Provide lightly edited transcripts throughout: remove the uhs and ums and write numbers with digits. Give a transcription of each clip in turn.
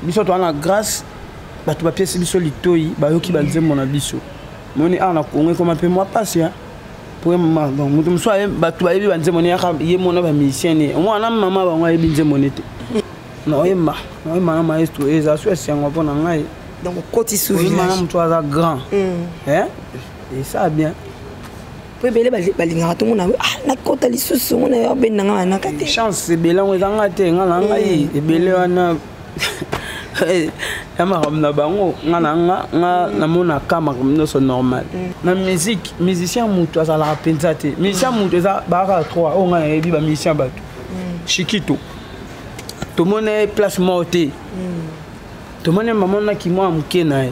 biso to na grâce ba to ba pièce biso litoi ba yo ki ba nzembo na biso moni ana kongo comme peu moi passe hein pour maman bon mutum so ba to ba yebi ba nzembo ne ya ye mona ba musicien ne moi na maman ba ngwa yebi nzembo ne te non yema maestro eza so esiango pona ngai donc côté sous village madame toi ça grand hein et ça bien pe bele balingaka to mona ah na kota lisusu mona yo benanga na kate chance c'est belango ezanga te ngala ngai e bele wana ya maramna bango ngala na mona kama comme so normal na musique musicien mutu azala penza te musicien mutu eza baka 3 o ngala yebi ba musicien bato Chiquito tout le monde est place mortée. Tout le monde est maman qui m'a amouké naï.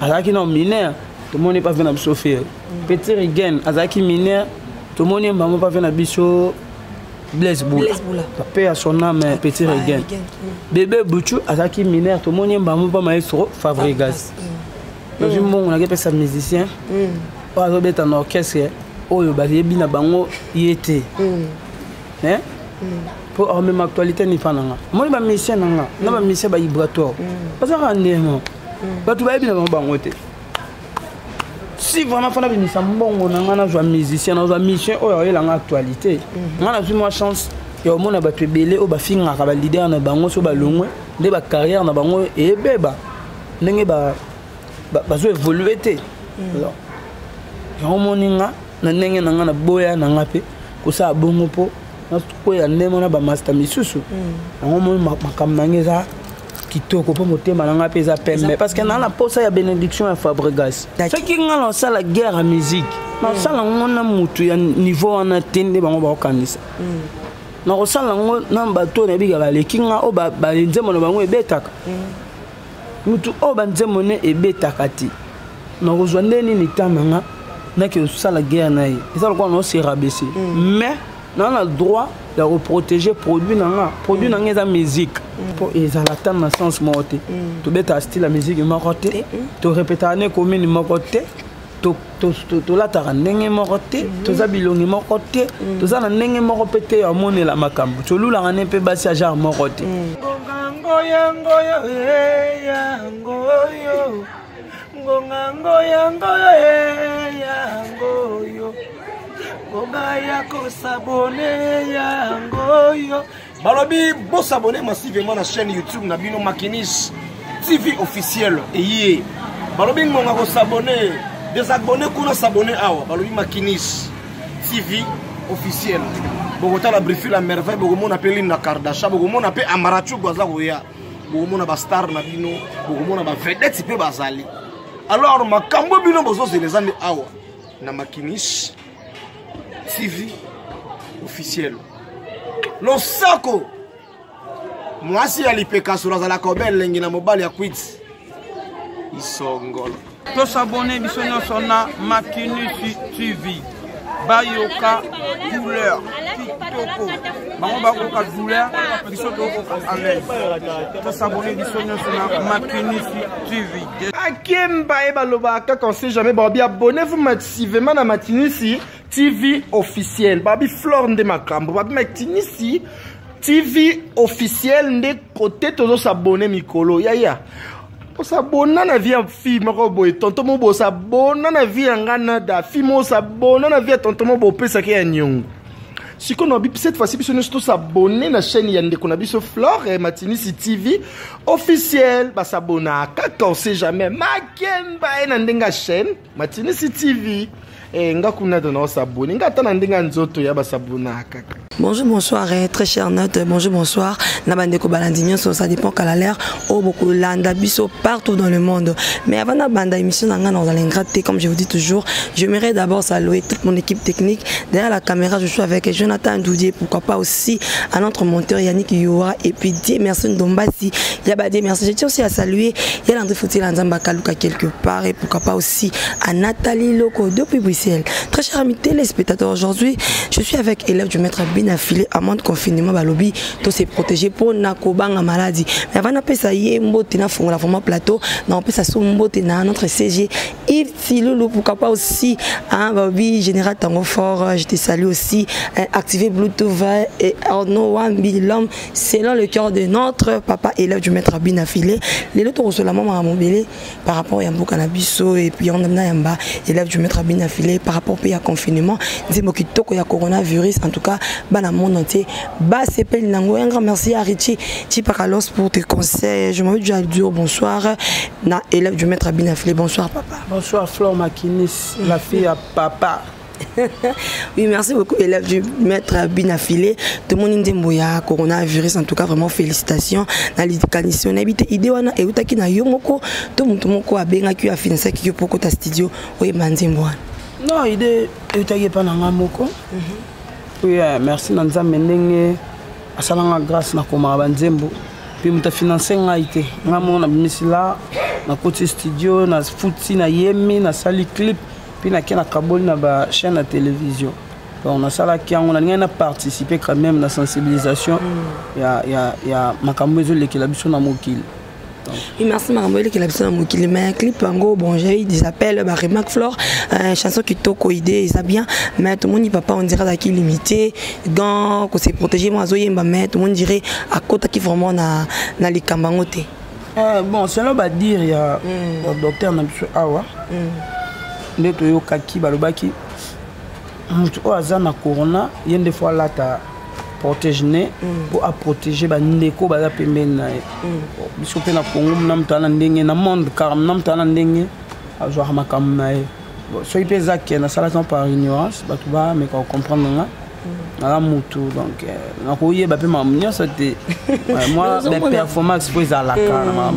Azaki non mineur, tout le monde n'est pas venu à souffrir. Petit Rigen, Azaki mineur, tout le monde est maman pas venu à biso Blaise Boula. Papa a son âme Petit Rigen. Bébé Bouchou, Azaki mineur, tout le monde est maman pas maestro Fabregas. Dans une monde on a appelé ça musicien. Pas obéit en orchestre. Oh yo ba yebina bango yete. Hein? Pour même actualité ni fananga moi ba mission nanga na ba mission ba vibratoire parce que ndemo ba tu ba bina ba ngote si vraiment fana bi mission mbongo nanga na joie musicien na joie mission o yo la actualité ngana zui moi chance yo mona ba tu belé o ba finga ka ba leader na bango so ba longwe nde ba carrière na bango e beba ndenge ba zo évoluer te alors yo moninga na ndenge nanga na boya nanga pe ko sa bongo po ko ya ndemo na ba master misusu ngo mo makamnangeza kitoko po motema nanga peza pembe parce que na la posa ya bénédiction ya Fabregas ce qui ngala ça la guerre à musique na sala ngona mutu ya niveau wana tende bango ba kanisa na ko sala ngo na bato na biga bale kinga o ba nzemo na bango ebetaka mutu o ba nzemo ne ebetaka ti na ko zwande ni tamanga na ke sala guerre na yi ça ko no se rabaisser mais on a le droit de protéger produit nanga za musique pour ils ont la temps dans sens morté to beta style la musique morté to répéter année commune morté to la tarandenge morté to za bilongi morté to za na ndenge moropete ya mone la makambo to lula ngane pe basi ya genre morté ngoya Balobi, bon s'abonner massivement à la chaîne YouTube Nabino Makinis TV officiel. Et Balobi, on s'abonner, désabonner, qu'on a s'abonner à Balobi Makinis TV officiel. Bogota la briefé la merveille, Bogomon appelle Linda Kardashian, Bogomon appelle Amarachu Gwazaouya, Bogomon a Bastar Nabino, Bogomon a Vedette, c'est peu Bazali. Alors, ma cambo bino bozo c'est les années awa. Na Makinis TV officiel. Lo sako. Mwasi alipeka sura za la kobel lengi na mobile ya quits. Isongolo. To s'abonner biso nyonso na Makinis TV. Bayoka douleur kitoko. Bango bakoka douleur biso to à l'aise. To s'abonner biso nyonso na Makinis TV. Akemba eba lobaka quand c'est jamais babi abonnez-vous massivement na Makinis TV officiel. Babi Flore nde makambo. Babi Makinis TV officiel nde côté tozo s'abonner mikolo. Ya. Pour s'abonner na vie fille moko boy tonton mo bo s'abonner na vie ngana da fille mo s'abonner na vie tonton mo bo pesa ke nyongo. Si qu'on a cette fois-ci nous tous s'abonner na chaîne yande qu'on a biso Flore et Makinis TV officiel ba s'abonner quand on sait jamais makemba na ndenga chaîne Makinis TV et ngakuna dona s'abonner ngata ndenga nzoto ya ba s'abonner kaka. Bonjour, bonsoir, très cher note. Bonjour, bonsoir. Nabandeko Balandignon, ça dépend qu'à la l'air. Oh, beaucoup landa biso partout dans le monde. Mais avant la bande émission, dans l'ingraté, comme je vous dis toujours, j'aimerais d'abord saluer toute mon équipe technique. Derrière la caméra, je suis avec Jonathan Doudier, pourquoi pas aussi à notre monteur Yannick Youra et puis Dieu merci Ndombasi. Yabadé merci. Je tiens aussi à saluer Yalandri Fouti Lanzamba Kaluka quelque part et pourquoi pas aussi à Nathalie Loco depuis Bruxelles. Très chers amis téléspectateurs, aujourd'hui, je suis avec élève du maître Bin bien affilé à mon confinement balobi to se protéger pour na ko banga maladie mais avant na pesa yé mbote na fongola format plateau na pesa so mbote na notre CG Yves Tilulu pourquoi pas aussi hein babi général tango fort je te salue aussi activer Bluetooth et Arnaud Wambi l'homme selon le cœur de notre papa élève du maître bien affilé les autres sur la maman à mobile par rapport à Yambo Cannabiso et puis on a Yamba élève du maître bien affilé par rapport au pays à confinement disons qu'il y a coronavirus en tout cas dans le monde entier bas c'est pas nango un grand merci à Richie Tipakalos pour tes conseils je m'appelle Jaldur bonsoir na élève du maître bien affilé bonsoir papa bonsoir Flore Makinis la fille à papa. Oui, merci beaucoup, élève du maître bien affilé. Tout le monde ndemboya coronavirus, en tout cas, vraiment félicitations. Dans l'éducation, on habite idée wana et utaki na yomoko. Tout le monde a bien accueilli à financer qui est pour ta studio. Oui, mandemboya. Non, idée utaki pas na ngamoko. Oui, merci Nanza Mendenge. Asalanga grâce na koma banzembo. Puis muta financer ngaite. Ngamo na bimisila na côté studio na futi na yemi na sali clip. Puis na kaboli na ba chaîne à télévision. On a ça là qui on a participé quand même à la sensibilisation. Il y a makambo ezole ki la biso na mokili. Oui, merci makambo ezole ki la biso na mokili mais clip ngo bon j'ai eu des appels ba Remarque Flore chanson qui toko idée ça bien mais tout le monde papa on dirait là qui limité gants qu'on s'est protégé moi zoyemba mais tout le monde dirait à côté qui vraiment na les kambangote. Bon c'est là ba dire il y a docteur na biso awa. Ndeto yo kaki balobaki mutu o azana corona yende fois là ta protéger pour protéger ba ndeko ba pembeni na biso pe na Congo na mtana ndenge na monde car na mtana ndenge azwa makambo na ye so ipeza ke na sala par ignorance ba tu ba mais comprendre nga na mutu donc na ko yeba pe mamnya c'était moi des performances pour la cara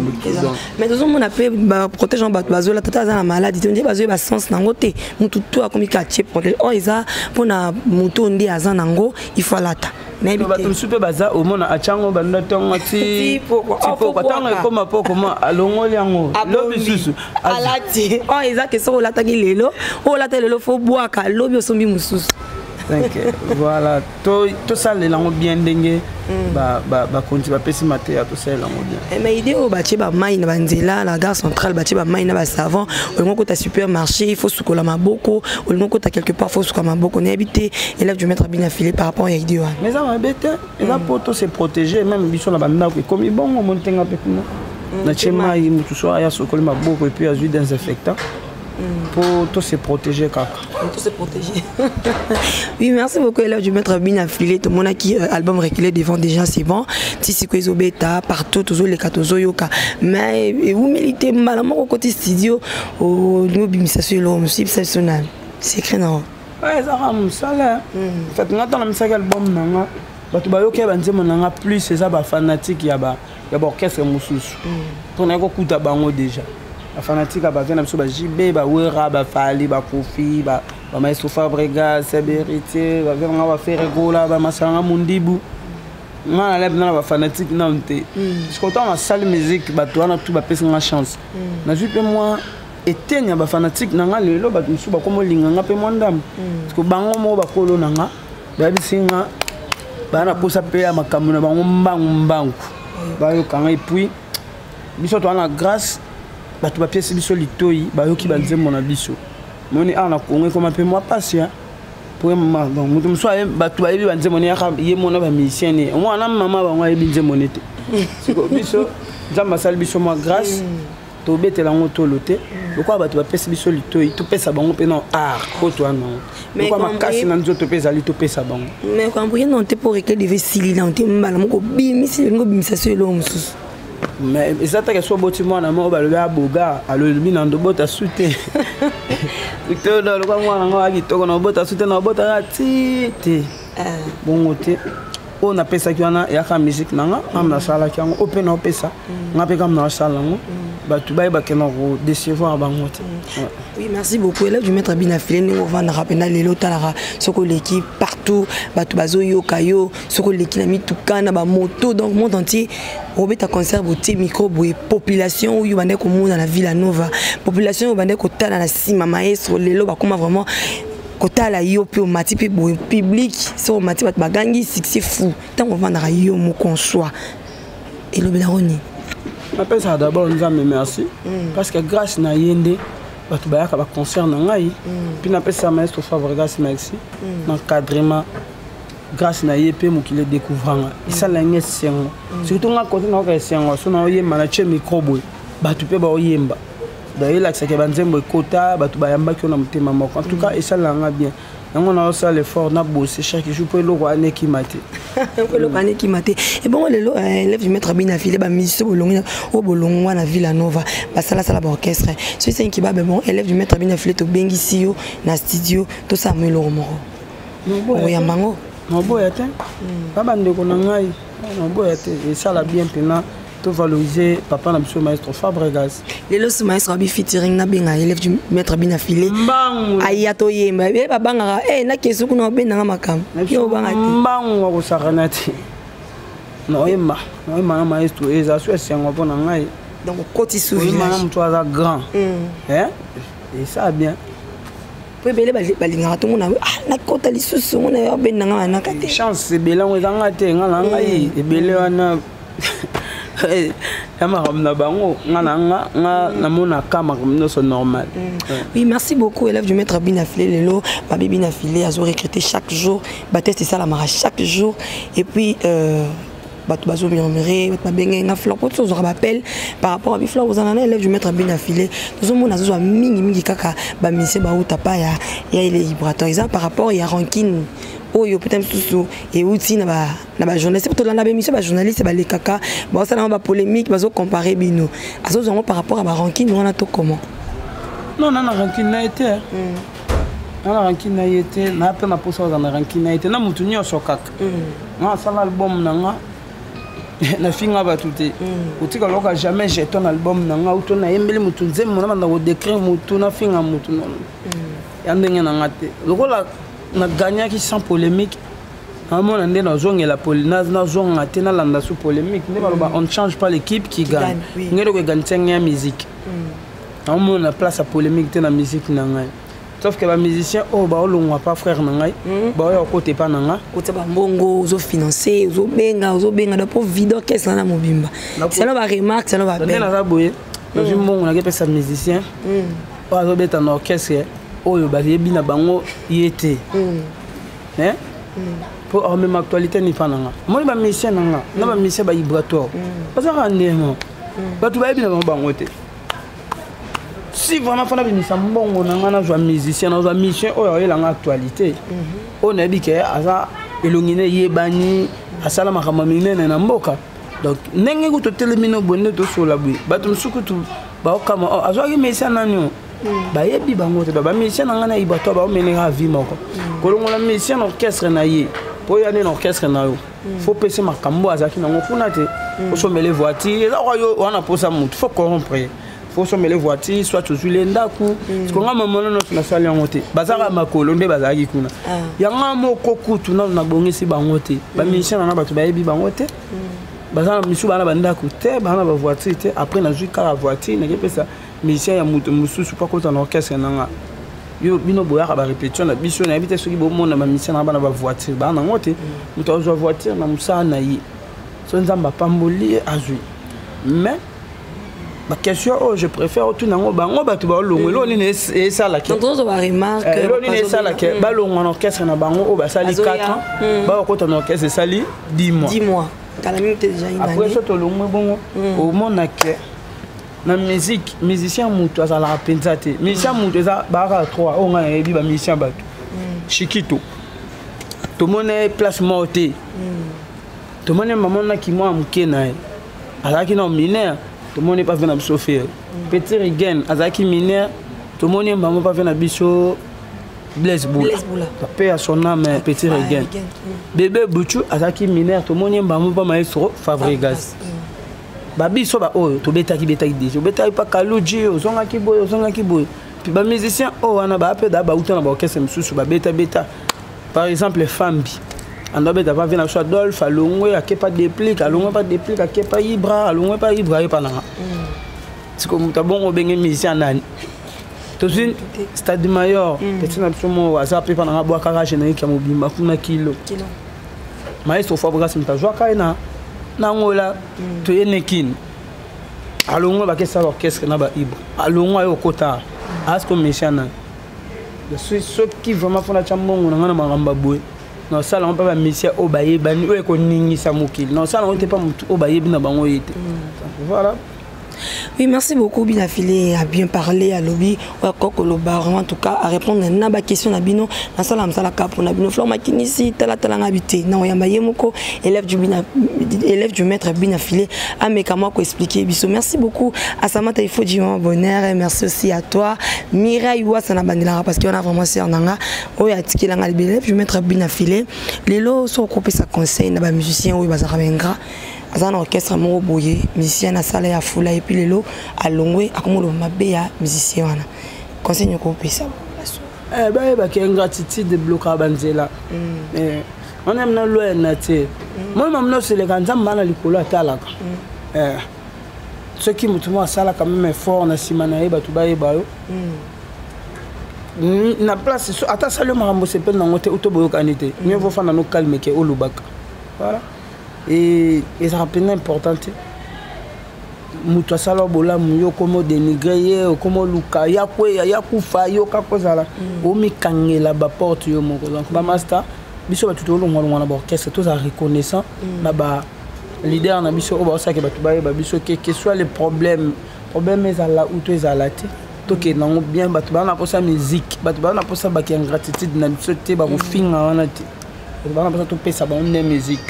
mais tout le monde appelle protéger en bazo la tata za maladie tu dis bazo ba sens nango te mutu to akomika tie protéger oh isa pona mutu ndi azana ngo il faut lata mais bato super baza au monde a chango banda tonga ti tipo patanga koma poko ma alongoli yango lobi susu alati oh isa ke so lata ki lelo o lata lelo fo boaka lobi osombi mususu. Donc voilà, tout ça les langues bien dingue, continue à passer maté à tout ça les langues bien. Mais idée au bâti ba maï na banzela la gare centrale bâti ba maï na ba savant, au moment où tu as supermarché, il faut soukola maboko, au moment où tu as quelque part faut soukola maboko, n'est habité élève du maître bien affilé par rapport à idée. Mais ça m'a bête, et là pour tout se protéger même biso na banda comme il bon monter un peu plus. Na chema il tout soit ya soukola maboko et puis azui désinfectant. Pour tout se protéger kaka. Pour tout se protéger. Oui, merci beaucoup élève du maître bien affilé tout le monde qui album reculé devant déjà c'est bon. Tisi ko bêta partout toujours les katozo yoka. Mais vous militez malement au côté studio au niveau bimisation l'homme exceptionnel. C'est écrit non. Ouais, ça ram ça là. Fait ngata na msaka album nanga. Batu bayoke banzemo nanga plus c'est ça ba fanatique ya ba orchestre mususu. Pour na ko kuta bango déjà. La fanatique a besoin de JB, Wera, Fali, Kofi, Maestro Fabregas, Sévérité, on va faire Gola, Massanga Mundibu. On a la fanatique. Parce qu'on a une salle de musique, on a tout une chance. Je suis moi, éteigne la fanatique, on a le lot, on a comme linga, on a dame. Parce que bango mo bakolo nanga, baby singa, bana posa payer ma camona, bango, bayo kanga et puis, biso to na grâce. Batu ba pièce biso litoi ba yoki ba nzembo na biso moni ana kongo comme peu moi patient pour maman donc mutu mso batu ba yebi ba nzembo ne ya ye mona ba musicien ne moi na maman ba ngwa yebi nzembo nete siko biso nzamba sal biso moi grâce to betela ngo to lote pourquoi batu ba pièce biso litoi to pesa bango pe non art ko to non mais quoi ma casse na nzoto pesa li to pesa bango mais quand vous non te pour que devait sili na te mbala moko bimisi ngo bimisa so lo mususu. Mais ça t'a que soit beau moi na mo ba le boga alo le binando bota soute Victor do ko mwana ngo agitoko na bota soute na bota tite bon côté on a pesa ki wana ya ka musique nanga amna sala ki ngo open opesa ngape kam na sala ngo ba tu ba ke no décevoir bango te. Oui, merci beaucoup élève du maître bien affilé ni on va na rapena lelo talara soko l'équipe partout ba tu bazo yo kayo soko l'équipe na mi tukana ba moto donc monde entier Robert conserve au micro boy population où you ko dans la Villa Nova population où ko tala na sima maestro lelo ba comment vraiment kotala yo pe o mati pe bo public so o mati bat bagangi succès fou tant on va na yo mo consoi et le belaroni m'appelle ça d'abord nous amis merci parce que grâce na yende batu ba ka ba concert na ngai puis n'appelle ça maestro Fabregas merci l'encadrement grâce na ye pe mo ki le découvrant ça la ngé sengo surtout nga côté na ka sengo so na ye manager micro boy batu pe ba oyemba d'ailleurs là c'est que banzembo kota batu ba yamba ki na mutema moko en tout cas et ça la nga bien on a aussi l'effort na bosser chaque jour pour le roi né qui maté le roi né qui maté et bon les élèves du maître bien affilé ba mise bolongo au bolongo na Villanova ba sala orchestre c'est ça qui ba bon élève du maître bien affilé to bengisi yo na studio tout ça me le moro o ya mango no boya te ba bande ko na ngai no boya te et ça la bien pena to valoriser papa na monsieur maestro Fabregas les los maestro abi featuring na benga élève du maître bien affilé ayato yemba be babanga na kesu kuna benga makam yo banga te mbango ko saranati no yemba maestro eza so sengo pona ngai donc côté souvenir madame toi ça grand hein et ça bien pe bele balinga to mona na kota lisusu mona benga na kate chance c'est belango ezanga te ngala ngai e bele wana normal. Oui, merci beaucoup, élève du maître Binafilé. Lelo, Babi Binafilé, a recruté chaque jour. Baptiste et Salamara chaque jour. Et puis, Bazo Murmuré, Babenga, Fleur, pour tous, on rappelle par rapport à Bifleur, vous en avez élève du maître Binafilé. Nous avons un mingi kaka, Bamise Baoutapa, ya il est vibratoire. Par rapport à Rankine. Oh yo peut-être tout et outil na ba journaliste pour la émission ba journaliste ba les kaka ba ça na ba polémique ba zo comparer bino aso zongo par rapport à ba ranking on a tout comment non ranking na été na ranking na été na pe na posa na ranking na été na mutu nyoso kaka na ça l'album nanga na finga ba tuté utika loka jamais j'ai ton album nanga ou ton na yembeli mutu nzemmo na ba décrire mutu na finga mutu non yandenge na ngate lokola na gagné qui sans polémique à mon année dans zone et la polémique dans zone a tenu la sous polémique on ne change pas l'équipe qui gagne on est gagne 5 musique à mon la place à polémique dans la musique nangai sauf que les musiciens oh bah on va pas frère nangai bah au côté pas nanga côté ba mbongo zo financer zo benga de pour vidéo qu'est-ce là mobimba c'est là ba remarque c'est là ba ben na boye dans une mbongo na que ça musicien pas zo beta na orchestre oyo bayebi na bango yete hein pour même actualité ni pananga moi ba mission nanga na ba mission ba vibratoire parce que ndemo batu bayebi na bango te si vraiment fana binisa mbongo nanga na joie musicien na joie mission oyo elanga actualité on a dit que aza elongine yebani asala makama minene na mboka donc ndenge ko to telemino bonne to so labui batu msukutu ba okama azo ki mission nanyo bayebi bango te ba mission nanga ibato ba omenera vie moko kolongola mission orchestre na ye po ya ne orchestre na yo faut pese makambo azaki nango kuna te faut sommer voiture eza yo wana posa mutu faut corrompre faut sommer voiture soit toujours lendaku parce que ngama mono no na sali yango te bazaka makolo nde bazaki kuna yanga moko kutu na bongisi bango te ba mission na bato bayebi bango te bazana misu bana bandaku te bana ba voiture te après na jui kala voiture na kepesa mission ya mutu mususu pas comme dans l'orchestre nanga yo bino boya ba répétition na biso na habite soki bo mona ma mission na bana ba voiture bana ngote mutu ozo voiture na musa na yi so nzamba pamboli azui mais ma question oh je préfère tout nango bango batu ba longo lo ni ça la donc on va remarquer lo ni ça la ke ba longo en orchestre na bango o ba sali 4 ans ba ko ton orchestre sali 10 mois kala minute déjà une année après ça to longo bongo au mona ke na musique musicien mutu azala penza te musicien mutu eza baka 3 o nga yebi ba musicien batu chikito to mone place morte to mone maman na ki mo amke na azaki na mineur to mone pas venir biso faire petit regen azaki mineur to mone maman pas venir biso Blaise Boula pape à son âme petit regen bébé Bouchou azaki mineur to mone maman pas maestro Fabregas babi so ba oh to betaki déjà betaki pa kaluji ozonga ki boy puis ba musicien oh wana ba pe da ba utana ba orchestre msusu ba beta par exemple les femmes anda beta va venir sur Adolphe alongwe akepa déplique alongwe pas déplique akepa ibra alongwe pas ibra et pananga c'est comme ta bon obenge musicien nani Tosi stade mayor petit na biso aza pe pendant bois kaka générique ya mobimba kuna kilo maestro Fabregas mtajwa kaina na ngola to yenekin alongo ba kesa orchestre na ba ibre alongo ayo kota asko mesiana de ceux qui vraiment font la chambongo na ngana maramba boy non ça là on peut pas messia obaye bani o ko ningisa mokili non ça là on était pas obaye bina bango yete voilà. Oui, merci beaucoup, Binafilé, à bien parler, à lobby, en tout cas, à répondre à une question à Bino, à Salam Salaka, pour Nabino, Flor Makinisi, Talatala habité, non, Yambayemoko, élève du maître Binafilé, à Mekama, pour expliquer, Bisso. Merci beaucoup à Samantha Ifodjiman Bonheur, et merci aussi à toi, Mireille Ouassana Bandela, parce qu'on a vraiment c'est en anga, ou à Tikilanga, l'élève du maître Binafilé, les lots sont occupés sa conseil, n'a pas musicien, ou Bazarabengra. Un orchestre mo boye musicien na sala ya fula et puis lelo alongwe akomolo mabe ya musicien wana conseil nyoko pesa ba ke ingratitude de bloquer banzela on aime na loin na te moi mamno c'est les grands mana likolo atalaka ceux qui mutumo sala quand même fort na simana e batu ba e ba yo na place ata sala marambo c'est pe na ngote utoboyo kanite mieux vaut faire na calme ke olubaka voilà. Et ça rappelle important. Mutua salo bola muyo como dénigrer como luka yakufa yo kakozala o mi kangela ba porte yo moko donc ba master biso ba tuto lo ngwana ba orchestre tous à reconnaissant na ba leader na biso o ba osaka ba tubaye ba biso que soit les problèmes ezala ou to ezala te to ke nango bien ba tuba na posa musique ba tuba na posa ba ki ingratitude na biso te ba ko finga wana te ba na posa to pesa ba une musique.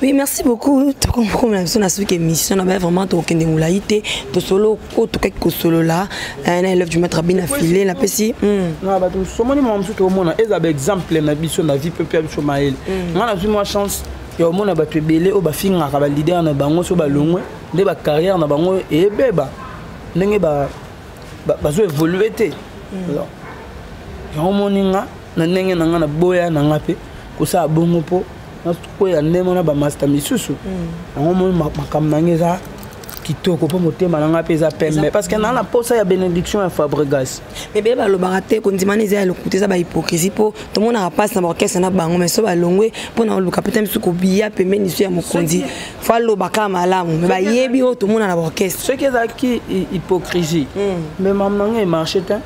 Oui, merci beaucoup. Comme la personne a su que mission avait vraiment aucun démoulaïté. De solo, autre quelque solo là, un élève du maître bien affilé, la PC. Non, bah tout ce monde m'a dit au monde. Et ça exemple na biso na vie peuple biso maël. On a vu moi chance. Il y a au monde battu belé au bafinga ka ba leader na bango so ba longwe, de ba carrière na bango et beba. Ndenge ba zo évoluer té. Alors. Il y a au moninga na ndenge na ngana boya na ngape ko sa bongo po. Ko ya ndemona ba master misusu ngomo makamnangeza kitoko po motema nanga pesa pembe parce que na la posa ya bénédiction ya Fabregas mais beba lo baraté ko ndimaniza ya lokuté za ba hypocrisie po to mona rapase na orchestre na bango mais so ba longwe po na lo capitaine misuko biya pembe ni ya mokondi fa lo bakama malamu mais ba yebi o to mona na orchestre ce qui est hypocrisie mais mamnanga e marché ta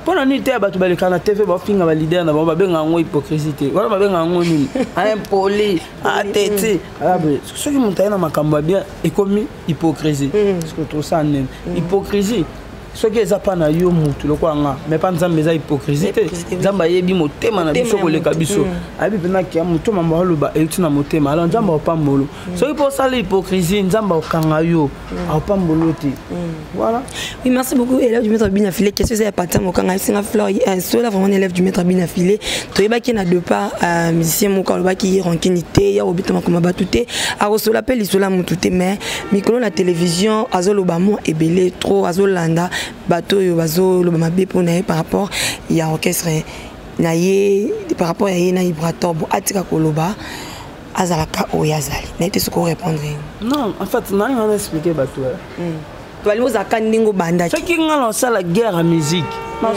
pour nous te ba tu ba le kana TV ba finga ba leader na ba benga ngo hypocrisie wala ba benga ngo nini impoli atete abe ce qui montaye na makambo bien et comme hypocrisie parce que tout ça nem hypocrisie ce qui est pas na yo mutu le kwa nga mais pas nzambe za hypocrisie nzamba yebi motema na biso ko le kabiso abi pena ki mutu mamba lo ba etu na motema alors nzamba pa mbolo ce qui pour ça l'hypocrisie nzamba okanga yo pa mbolo te voilà. Oui, merci beaucoup élève du maître bien affilé. Qu'est-ce que c'est partir mon kanga c'est Fleur cela vraiment élève du maître bien affilé to yeba ki na deux pas musicien mon kaloba ki rankinité ya obitama comme batuté a reçu l'appel isola mututé mais micro la télévision azolo bamo ebelé trop azolanda bateau yo bazo lo mabe pour na par rapport il y a orchestre na ye par rapport à na vibrator bo atika koloba azalaka oyazali na été ce qu'on répondre non en fait na on expliquer bateau ce qui est ça la guerre à musique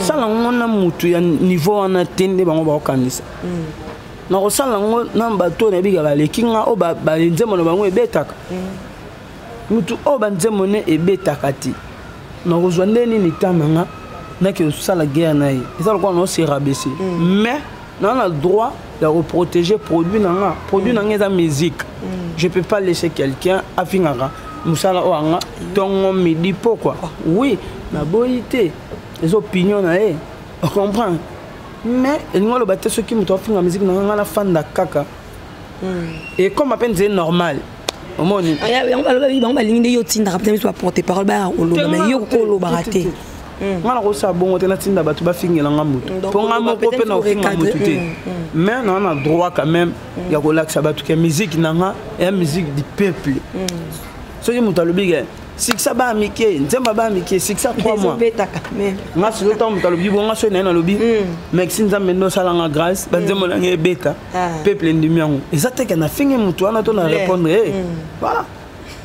ça la mutu ya niveau wana tende bango ba okanisa na ko sala ngo na bateau na biga ba lekinga o ba nzemo na bango ebetaka mutu o ba nzemo ne ebetaka ti na ko zonde ni tamanga na ke ça la guerre na yi ça ko no se rabaisser mais on a le droit de protéger produit nanga za musique je peux pas laisser quelqu'un afingara musala oanga tongo midi pourquoi oui na boité les opinions na on comprend mais il ngolo batte ceux qui muto finga musique na la fan da kaka et comme à peine c'est normal au monde on va ligne yo tinda rappeler soit porter parole ba olo mais yo ko lo baraté ngala ko sa bongo tena tinda batu ba fingela nga mutu pour nga moko pe na finga mutu te mais on a droit quand même ya ko laksa batu ke musique nanga et musique du peuple ce qui mutu alobi siksa ba mike nzemba ba mike siksa 3 mois nga si le temps mutu alobi bonga so na alobi Maxime Nzambe ndo sala nga grâce ba nzembo na nge beta peuple ndimi yango ezate ke na finga mutu ana to na répondre voilà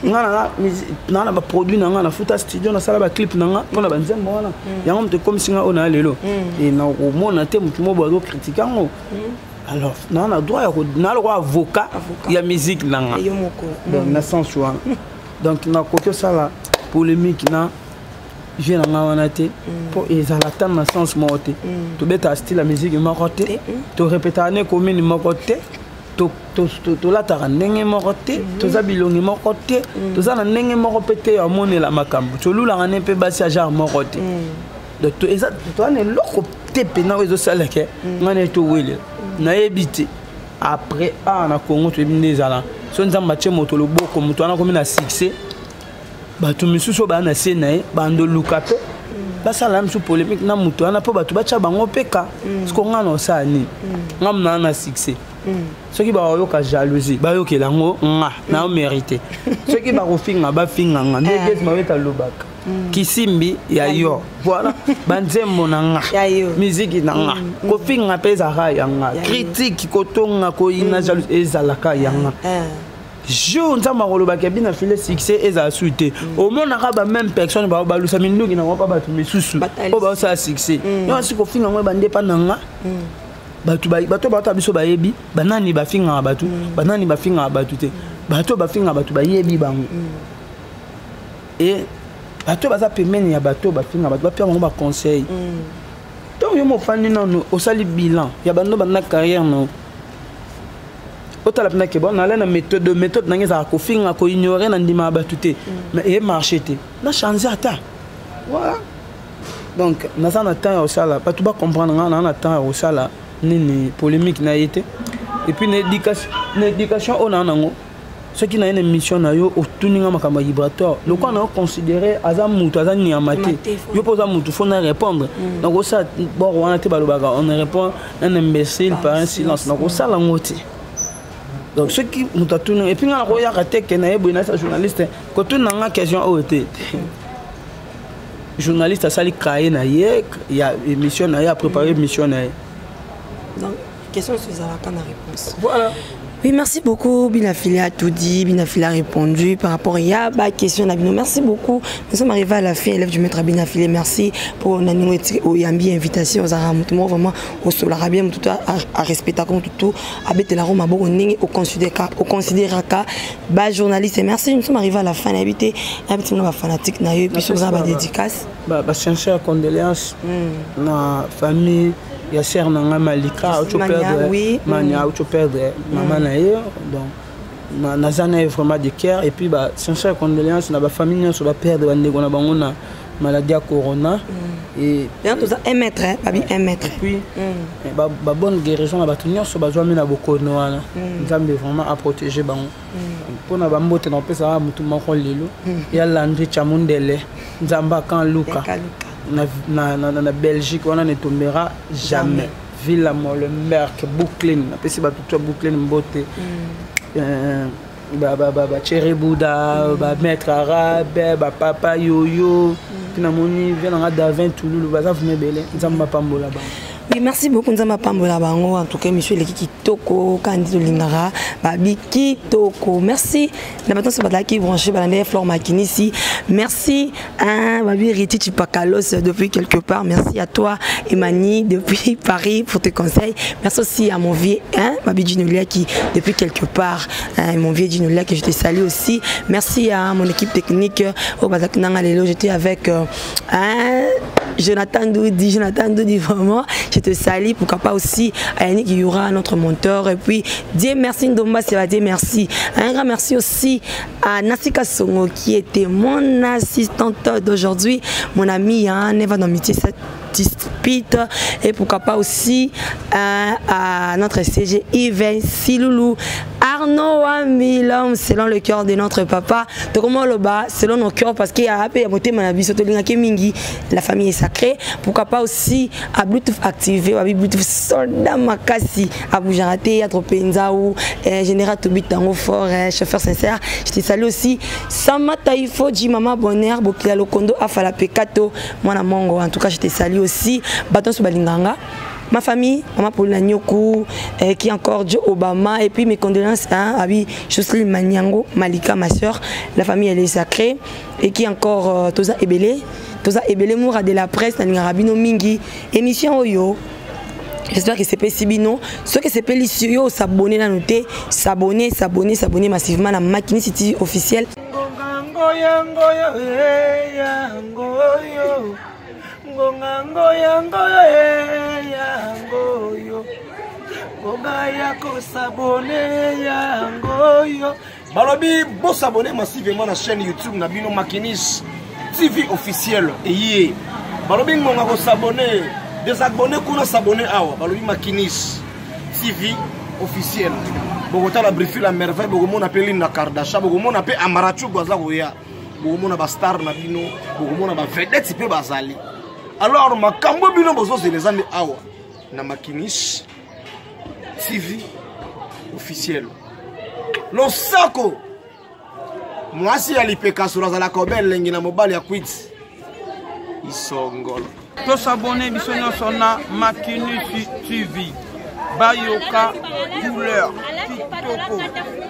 na ba produit na nga na futa studio na sala ba clip na nga pona ba nzembo wana yango mte comme singa ona lelo et na ko mona te mutu mo ba do critiquer ngo alors na droit ya ko na le avocat ya musique na nga donc na sens wana donc na ko que ça la polémique na je na nga wana te pour ezala tan na sens mo te to beta style la musique mo côté to répéter ne commune mo côté to la tara ndenge moko te toza bilongi moko te toza na ndenge moko pe te ya monela makambo tolulanga ne mpe basi ya genre moko te donc eza toane eloko te mpena oyo ezosalaka nga na towelela nayebi te après na Congo toyebi nde ezala so nzambe atie moto loboko moto wana komi na succès bato misusu oyo baa na se na ye bandoluka mpe basala misu polémique na moto wana mpo bato batya bango peka siko nga na osala nini nga mona na succès soki bayoka jalousie bayokela ngo nga na o mérité soki bakofinga bafinga nga ndenge mabeta lobaka kisimbi ya yo voilà banzembo na nga musique na nga kofinga mpe ezalaka ya nga critique kotonga koyina jalousie ezalaka ya nga jour nzambe akolobaka bina file succès ezala su te omonaka bameme personne balusa minduki na mapa bato misusu oyo baosala succès yo si kofinga ngo bandepa na nga bato bato biso bayebi banani bafinga bato banani bafinga bato te bato bafinga bato bayebi bango et bato baza pemeni ya bato bafinga bato bapia bango ba conseil donc yo mofandi nano osali bilan ya bando banda carrière no otala pena ke bon na la méthode nange za ko finga ko ignorer na ndima bato te mais et marché te na changer ata voilà donc na ça na temps au sala bato ba comprendre na temps au sala nini polémique na été et puis l'éducation on a nango ce qui na une mission na yo otuninga makamba vibratoire le quoi on considérer aza mutu aza niamate yo posa mutu faut na répondre donc ça bon on a te balobaka on répond un imbécile par un silence donc ça la ngoti donc ce qui mutu atuni et puis na ko ya kate ke na yebo na journaliste ko tunanga question o été journaliste a sali créer na ye ya émission na ya préparer mission na. Donc, question sur la réponse. Voilà. Oui, merci beaucoup. Binafili a tout dit. Binafili a répondu par rapport à la question. Merci beaucoup. Nous sommes arrivés à la fin. Élève du maître Binafili. Merci pour l'invitation. Invitation aux Arabes. Vraiment, au Solarabien, tout à respecter comme tout. À bête la Rome, au considérer qu'à journaliste. Merci. Nous sommes arrivés à la fin. Habité un petit peu fanatique. Puis sur la dédicace. Sincère condoléances. Na famille. Il y a cher nanga Malika auto perdre mania auto perdre maman na ye donc na zana vraiment de cœur et puis sincère condoléances na ba famille sur ba perdre bandeko na bango na maladie à corona et bien tout ça 1 mètre babi 1 mètre et puis ba bonne guérison na ba tenir sur ba joami na bokono wana nzambe vraiment à protéger bango pour na ba mbote na pesa mutu mako lelo ya landri chamundele nzamba kan luka na Belgique on ne tombera jamais Villa le Merck Brooklyn apesi ba tout Brooklyn mbote ba Cherry Bouddha ba maître arabe ba papa yoyo pina moni vient na Davin Toulouse ba ça vous me belé nzamba pambola ba. Oui, merci beaucoup Nzamba Pambola Bango. En tout cas, monsieur Leki Kitoko, Candido Lingara, Babi Kitoko. Merci. Maintenant, c'est pas qui branché Balandé Flore Makini ici. Merci à Babi Riti Chipakalos depuis quelque part. Merci à toi, Emani, depuis Paris pour tes conseils. Merci aussi à mon vieux, Babi Ginolia qui, depuis quelque part, mon vieux Ginolia que je te salue aussi. Merci à mon équipe technique au Bazak Nangalelo. J'étais avec Jonathan Doudi, vraiment. Je te salue, pourquoi pas aussi à Yannick Yura, notre monteur. Et puis, Dieu merci, Ndomba Sebadie, merci. Un grand merci aussi à Nassika Songo qui était mon assistante d'aujourd'hui, mon ami Neva Nomiti dispute. Et pourquoi pas aussi à notre CG Yves Siloulou, Arnaud Amilam, selon le cœur de notre papa. Donc, comment le bas, selon nos cœurs, parce qu'il y a un peu de la famille est sacrée. Pourquoi pas aussi à Bluetooth activé, à Bluetooth soldat Makasi, à Boujarate, à Tropenzaou, Général Tobi Tango Fort, chauffeur sincère. Je te salue aussi. Sama Taifo, Jimama Bonheur, Bokila Lokondo, Afala Pekato, Mwana Mongo. En tout cas, je te salue aussi. Bâton sur Balinganga. ma famille, Maman Paulina Nyoku, qui encore Joe Obama, et puis mes condoléances à Jocelyne Maniango, Malika, ma soeur, la famille elle est sacrée, et qui encore Toza Ebele Moura de la presse, Rabino Mingi, émission Oyo. J'espère que c'est pas Sibino. Ceux qui c'est pas l'issue, s'abonner à noter, s'abonner massivement à la Makini City officielle. Balobi, bon s'abonner massivement à la chaîne YouTube Nabino Makinis TV officiel. Et Balobi, on s'abonner. Des abonnés qu'on a s'abonner à Balobi Makinis TV officiel. Bogota la briefé la merveille, Bogomon appelle Linda Kardashian, Bogomon appelle Amarachu Gwazagoya, Bogomon a Star Nabino, Bogomon a vedette peu bazali. Alors ma kambo bino bozo c'est les années awa na Makinis TV officiel. Lo sako moi si alipeka sur la kobel lengi na mobile ya quit isongolo. Tous s'abonner biso nyonso na Makini TV. Bayoka douleur kitoko.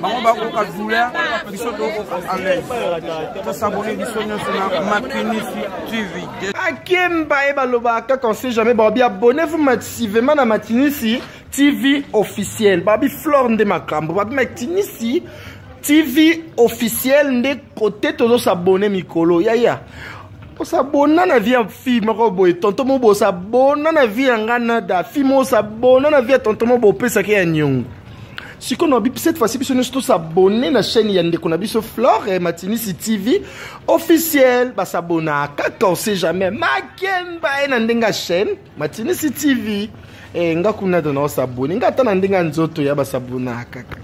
Bango bakoka douleur biso to à l'aise. Tous s'abonner biso nyonso na Makini TV. Akemba baloba kaka on sait jamais babi abonnez-vous massivement na Matinisi TV officiel. Babi Flore nde makambo. Babi Matinisi TV officiel nde côté tozo s'abonner mikolo. Ya. S'abonner na vie en fille moko boy tonton mo bo s'abonner na vie en Canada fille mo s'abonner na vie tonton mo bo pesa ke nyongo siko no bi cette fois-ci biso nous s'abonner na chaîne ya ndeko na biso Flore et Matinisi TV officiel ba s'abonner kaka on sait jamais makemba na ndenga chaîne Matinisi TV nga kuna dona s'abonner nga tana ndenga nzoto ya ba s'abonner kaka